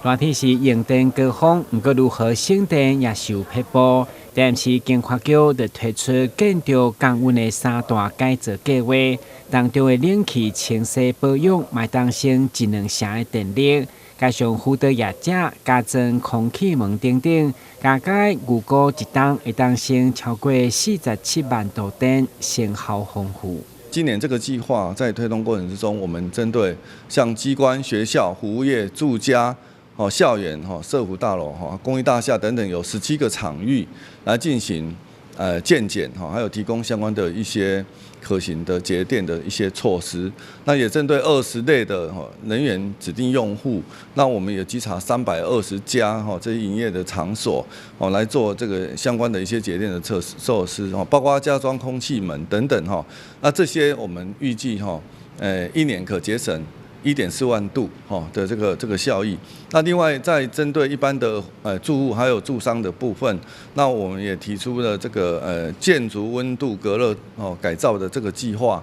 热天是用电高峰，不过如何省电也受迫步。但是经发局就推出建筑降温的3大改造计划，当中的冷气清洗保养卖当成1-2成的电力，加上辅导业者加装空气门等等，加改预估一档会当省超过47万度电，成效丰富。今年这个计划在推动过程之中，我们针对像机关、学校、服务业、住家、校园、社福大楼、公益大厦等等，有17个场域来进行健检，还有提供相关的一些可行的节电的一些措施。那也针对20类的人员指定用户，那我们也稽查320家这些营业的场所来做这个相关的一些节电的措施，包括加装空气门等等。那这些我们预计1年可节省1.4万度的这个效益。那另外在针对一般的住户还有住商的部分，那我们也提出了这个建筑温度隔热改造的这个计划。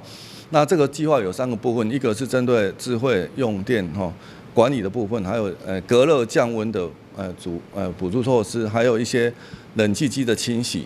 那这个计划有3个部分，一个是针对智慧用电管理的部分，还有隔热降温的补助措施，还有一些冷气机的清洗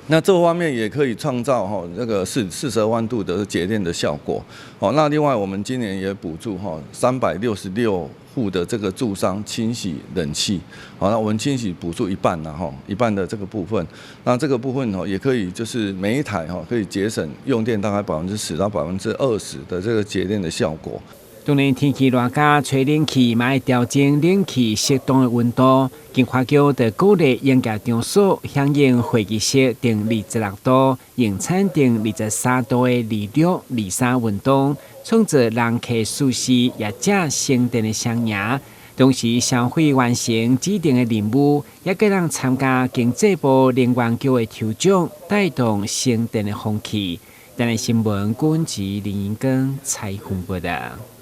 那这方面也可以创造这个42万度的节电的效果。那另外我们今年也补助366户的这个住商清洗冷气。那我们清洗补助1半一半的这个部分。那这个部分也可以就是每一台可以节省用电大概10%到20%的这个节电的效果。当然，天气热加吹冷气，嘛会调整冷气适当的温度。经发局的鼓励严格场所响应会议室定26度，用餐定23度的26、23温度，创造人客舒适也者省电的双赢。同时，消费完成指定的任务，也给人参加经济部能源局的抽奖，带动省电的风气。台湾新闻，郭文吉、林英根采访报道。